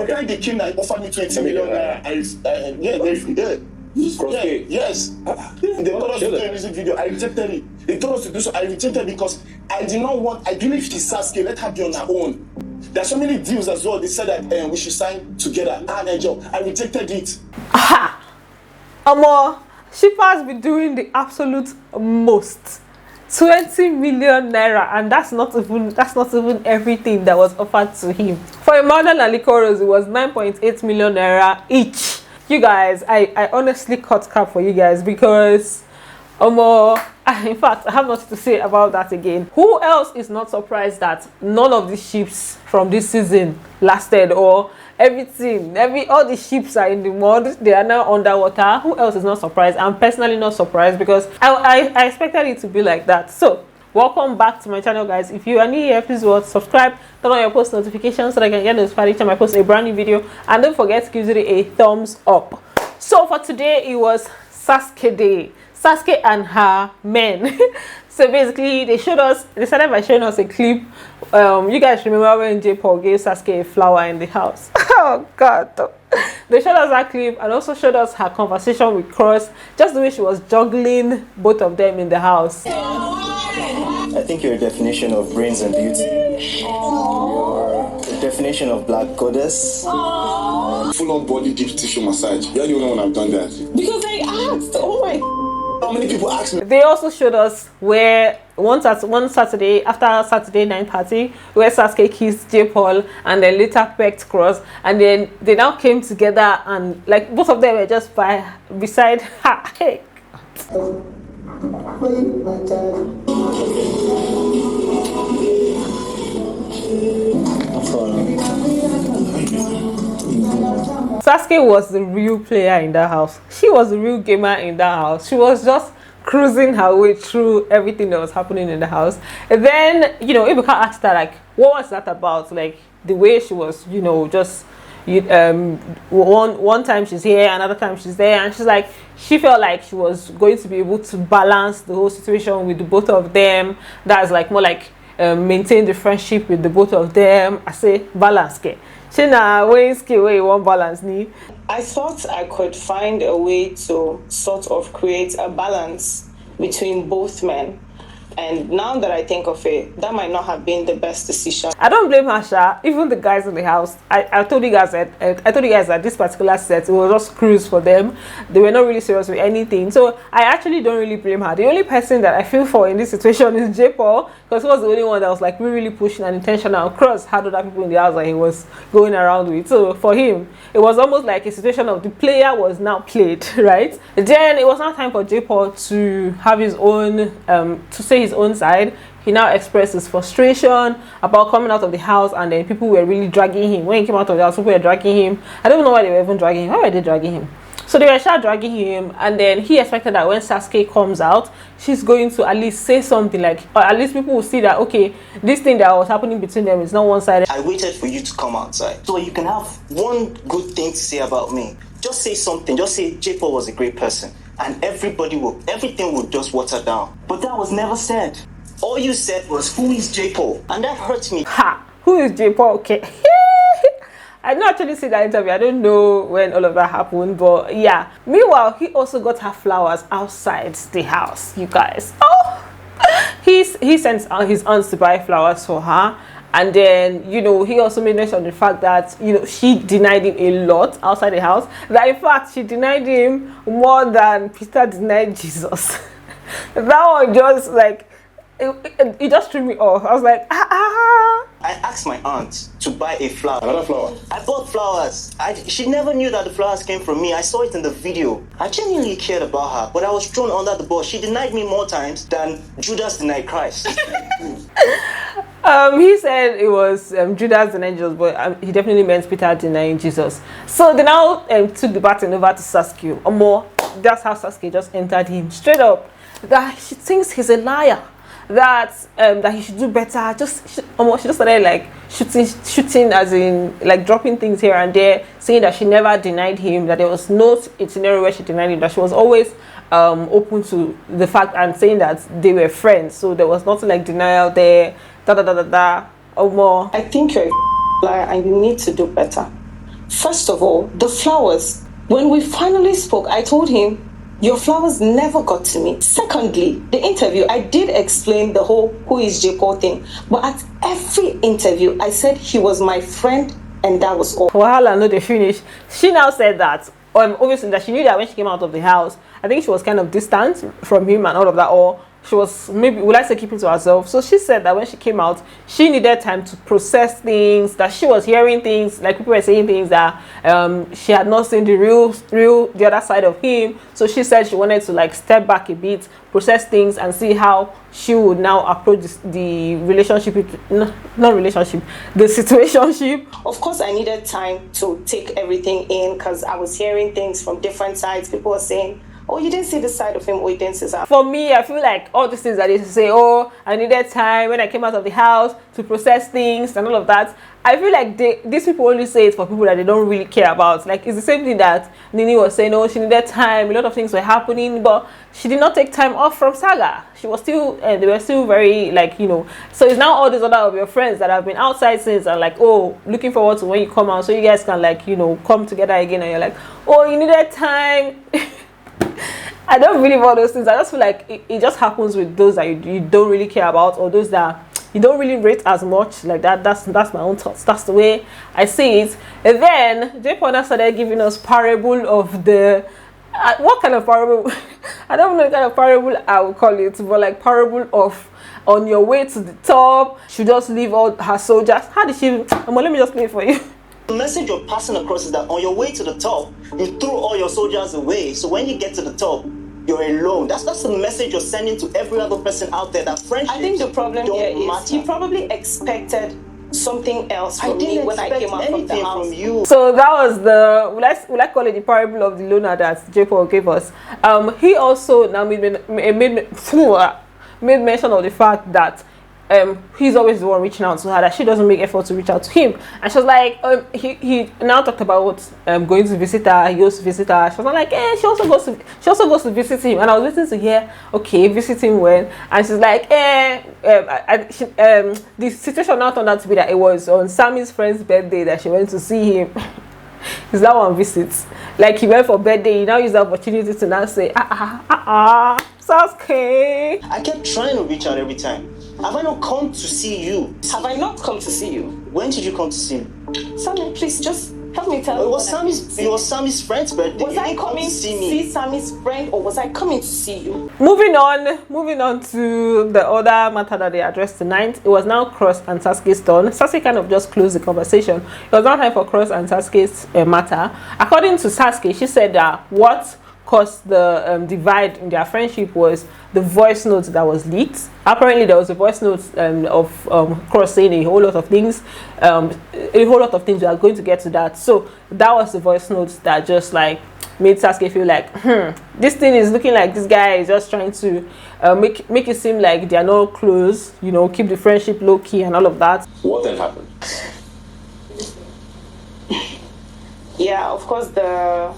the guy they came that offered me 20 million naira. Yeah, Crosskay. Yes. They told us to do a music video. I rejected it. They told us to do so. I rejected because I did not want. I believe she's Sasuke. Let her be on her own. There are so many deals as well. They said that we should sign together. I rejected it. Aha! Amo, shippers be doing the absolute most. 20 million naira, and that's not even everything that was offered to him. For a modern and Licoros, it was 9.8 million naira each. You guys, I honestly cut cap for you guys because in fact I have nothing to say about that again. Who else is not surprised that none of the ships from this season lasted, or all the ships are in the mud, they are now underwater? Who else is not surprised? I'm personally not surprised because I expected it to be like that. So welcome back to my channel, guys. If you are new here, please subscribe, turn on your post notifications so that I can get notified each time I post a brand new video, and don't forget to give it a thumbs up. So for today, it was Sasuke Day. Sasuke and her men. So basically, they started by showing us a clip. You guys remember when Jaykay gave Sasuke a flower in the house? Oh God. They showed us that clip and also showed us her conversation with Cross, just the way she was juggling both of them in the house. I think you're a definition of brains and beauty. You're a definition of black goddess. Full-on body deep tissue massage. You're the only one I've done that. Because I asked. Oh my. How many people asked me? They also showed us where one Saturday, after Saturday night party, where Sasuke kissed Jaykay and then later pecked Cross, and then they now came together and like both of them were just beside her. Hey. Sasuke was the real player in that house. She was the real gamer in that house. She was just cruising her way through everything that was happening in the house. And then, Ibuka asked her, like, what was that about? Like, the way she was, just one time she's here, another time she's there, and she's like, she felt like she was going to be able to balance the whole situation with the both of them. That's like more like maintain the friendship with the both of them. I say balance. I thought I could find a way to sort of create a balance between both men. And now that I think of it, that might not have been the best decision. I don't blame Asha. Even the guys in the house, I told you guys that this particular set, it was just cruise for them. They were not really serious with anything. So I actually don't really blame her. The only person that I feel for in this situation is Jaykay, because he was the only one that was like really pushing and intentional. Cross had other people in the house that he was going around with. So for him, it was almost like a situation of the player was now played, right? Then it was now time for Jaykay to have his own, to say his own side. He now expressed his frustration about coming out of the house, and then people were really dragging him. When he came out of the house, people were dragging him. I don't know why they were even dragging him. Why were they dragging him? So they were dragging him, and then he expected that when Sasuke comes out, she's going to at least say something, like, or at least people will see that, okay, this thing that was happening between them is not one-sided. I waited for you to come outside so you can have one good thing to say about me. Just say something. Just say Jaykay was a great person, and everything would just water down. But that was never said. All you said was, who is Jaykay? And that hurts me. Ha! Who is Jaykay? Okay. I didn't actually see that interview. I don't know when all of that happened, but yeah. Meanwhile, he also got her flowers outside the house, you guys. Oh! He sent his aunts to buy flowers for her. And then, he also made mention of the fact that, she denied him a lot outside the house. That in fact, she denied him more than Peter denied Jesus. That one just like, it just threw me off. I was like, I asked my aunt to buy a flower. Another flower? I bought flowers. She never knew that the flowers came from me. I saw it in the video. I genuinely cared about her, but I was thrown under the bus. She denied me more times than Judas denied Christ. He said it was Judas denying Jesus, but he definitely meant Peter denying Jesus. So they now took the baton over to Sasuke. That's how Sasuke just entered him straight up. That she thinks he's a liar. That he should do better. She just started like shooting as in like dropping things here and there, saying that she never denied him, that there was no scenario where she denied him, that she was always open to the fact, and saying that they were friends, so there was nothing like denial there. I think you're a liar and you need to do better. First of all, the flowers. When we finally spoke, I told him, your flowers never got to me. Secondly, the interview, I did explain the whole who is Jaykay thing. But at every interview, I said he was my friend and that was all. Wahala, no, they finish. She now said that, obviously, that she knew that when she came out of the house, I think she was kind of distant from him and all of that, or she was maybe, would I say, keeping to herself. So she said that when she came out, she needed time to process things, that she was hearing things, like people were saying things that she had not seen the other side of him. So she said she wanted to like step back a bit, process things, and see how she would now approach the relationship, the situationship. Of course, I needed time to take everything in because I was hearing things from different sides. People were saying, oh, you didn't see the side of him, or you didn't see that. For me, I feel like all these things that they say, oh, I needed time when I came out of the house to process things and all of that. I feel like these people only say it for people that they don't really care about. Like, it's the same thing that Nini was saying, oh, she needed time, a lot of things were happening, but she did not take time off from Saga. She was still, they were still very, like, you know. So it's now all these other of your friends that have been outside since and like, oh, looking forward to when you come out so you guys can, like, you know, come together again, and you're like, oh, you needed time. I don't believe all those things. I just feel like it just happens with those that you don't really care about, or those that you don't really rate as much. Like that's my own thoughts. That's the way I see it. And then Jaykay started giving us parable of the what kind of parable? I don't know what kind of parable I would call it, but like parable of on your way to the top, she just leave all her soldiers. How did she? Let me just play it for you. The message you're passing across is that on your way to the top, you threw all your soldiers away. So when you get to the top, you're alone. That's the message you're sending to every other person out there, that friendship. I think the problem here is matter. he probably expected something else from me when I came out from the house. From you. So that was the, will I call it the parable of the loner that Jaykay gave us. He also now made mention of the fact that he's always the one reaching out to her, that she doesn't make effort to reach out to him. And she was like, he now talked about going to visit her. He goes to visit her. She was like, she also goes to visit him. And I was waiting to hear, okay, visit him when? And she's like, the situation now turned out to be that it was on Sammy's friend's birthday that she went to see him. Is that one visits? Like, he went for birthday, he now used the opportunity to now say, Sasuke. I kept trying to reach out every time. Have I not come to see you? Have I not come to see you? When did you come to see me? Sammy, please just help me tell you. It was Sammy's friend's birthday. Was I coming to see Sammy's friend, or was I coming to see you? Moving on to the other matter that they addressed tonight. It was now Cross and Sasuke's turn. Sasuke kind of just closed the conversation. It was now time for Cross and Sasuke's matter. According to Sasuke, she said that what caused the divide in their friendship was the voice note that was leaked. Apparently there was a voice note of Cross saying a whole lot of things. We are going to get to that. So that was the voice note that just like made Sasuke feel like this thing is looking like this guy is just trying to make it seem like they are not close, you know, keep the friendship low key and all of that. What then happened? Yeah, of course, the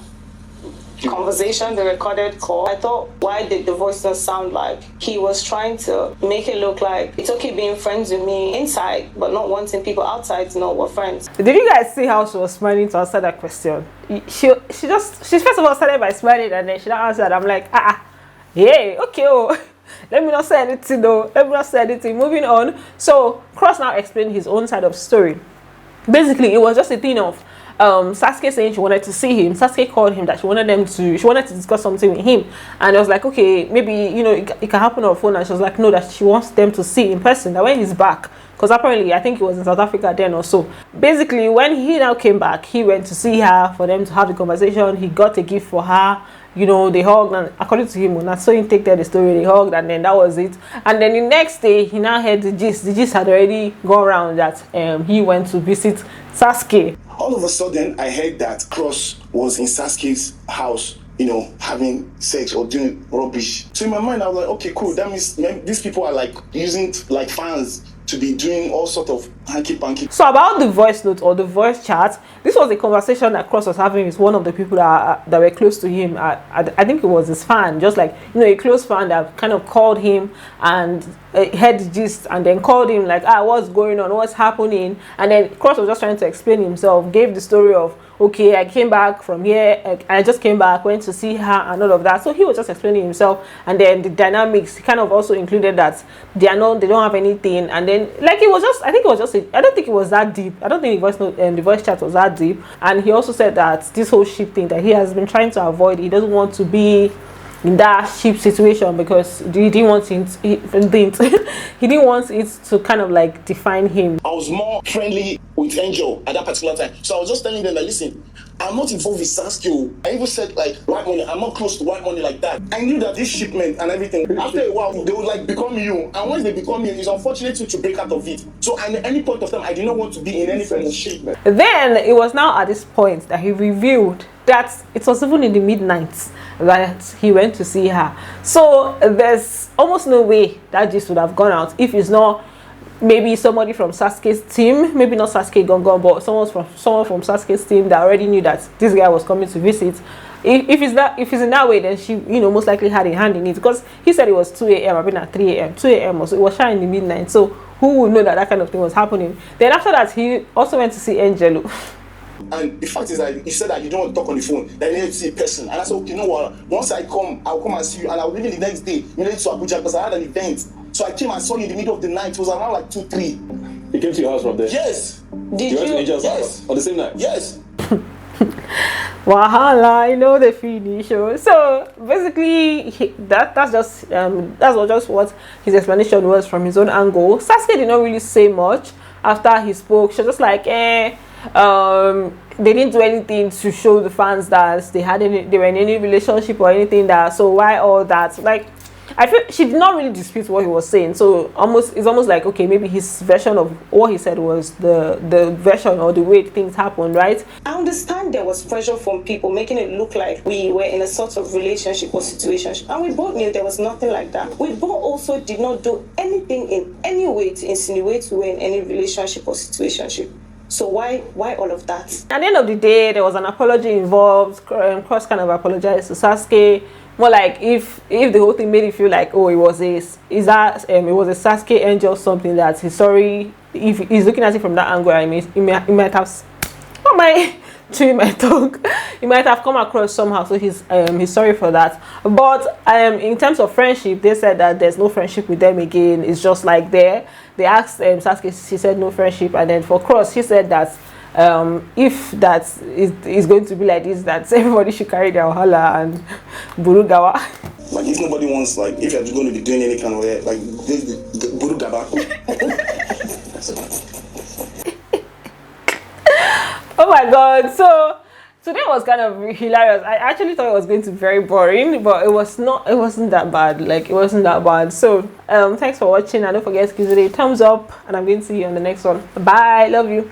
conversation, the recorded call, I thought, why did the voice not sound like he was trying to make it look like it's okay being friends with me inside, but not wanting people outside to know we're friends? Did you guys see how she was smiling to answer that question? She first of all started by smiling, and then she answered. I'm like, yeah, okay, oh. Let me not say anything though. Moving on. So Cross now explained his own side of the story. Basically, it was just a thing of Sasuke saying she wanted to see him. Sasuke called him that she wanted to discuss something with him, and I was like, okay, maybe, you know, it can happen on the phone. And she was like, no, that she wants them to see in person, that when he's back, because apparently I think he was in South Africa then or so. Basically, when he now came back, he went to see her for them to have the conversation. He got a gift for her. You know, they hugged, and according to him, when I saw him take the story, they hugged, and then that was it. And then the next day, he now heard the gist. The gist had already gone around that he went to visit Sasuke. All of a sudden, I heard that Cross was in Sasuke's house, you know, having sex or doing rubbish. So in my mind, I was like, okay, cool. That means these people are like using like fans to be doing all sort of Hanky panky. So about the voice note or the voice chat, this was a conversation that Cross was having with one of the people that were close to him. I think it was his fan, just like, you know, a close fan that kind of called him and heard the gist and then called him like, what's going on, what's happening? And then Cross was just trying to explain himself, gave the story of, okay, I came back from here, I just came back, went to see her and all of that. So he was just explaining himself, and then the dynamics kind of also included that they don't have anything. And then like it was just, I don't think it was that deep. I don't think the voice chat was that deep. And he also said that this whole ship thing that he has been trying to avoid, he doesn't want to be in that ship situation because he didn't want it he didn't want it to kind of like define him. I was more friendly with Angel at that particular time, so I was just telling them that, listen, I'm not involved with Sasuke. I even said like white money, I'm not close to white money like that. I knew that this shipment and everything, after a while they would like become you, and once they become you, it's unfortunate to break out of it. So at any point of time, I did not want to be in any form of shipment. Then it was now at this point that he revealed that it was even in the midnight that he went to see her. So there's almost no way that this would have gone out if it's not maybe somebody from Sasuke's team, maybe not Sasuke Gongon, but someone from Sasuke's team that already knew that this guy was coming to visit. If it's in that way, then she, you know, most likely had a hand in it, because he said it was 2 a.m. I've been at 3 a.m. 2 a.m. also, it was shining in the midnight. So who would know that kind of thing was happening? Then after that, he also went to see Angelo. And the fact is that he said that you don't want to talk on the phone, that you need to see a person. And I said, okay, you know what? Once I come, I'll come and see you, and I'll leave you the next day. You need to Abuja because I had an event. So I came and saw you in the middle of the night. It was around like 2, 3. He came to your house from there? Yes. Did You went to you? Angel's Yes. house on the same night? Yes. Wahala, I know the finish. So basically, that's just what his explanation was from his own angle. Sasuke did not really say much after he spoke. She was just like, they didn't do anything to show the fans that they were in any relationship or anything, that, so why all that? Like, I feel she did not really dispute what he was saying. So it's almost like, okay, maybe his version of what he said was the version or the way things happen, right? I understand there was pressure from people making it look like we were in a sort of relationship or situation, and we both knew there was nothing like that. We both also did not do anything in any way to insinuate we were in any relationship or situationship. So why all of that? At the end of the day, there was an apology involved. Cross kind of apologized to Sasuke. More like if the whole thing made it feel like, oh, it was a Sasuke Angel something, that he's sorry. If he's looking at it from that angle, I mean, he might have, oh my, chewing my tongue. He might have come across somehow. So he's sorry for that. But in terms of friendship, they said that there's no friendship with them again. It's just like there. They asked Sasuke, he said no friendship, and then for Cross, he said that if that is going to be like this, that everybody should carry their wahala and burugawa. Like, if nobody wants, like, if you're going to be doing any kind of way, like, this burugawa. Oh my god. So today was kind of hilarious. I actually thought it was going to be very boring, but it wasn't that bad. Like, it wasn't that bad. So thanks for watching, and don't forget to give it a thumbs up, and I'm going to see you on the next one. Bye, love you.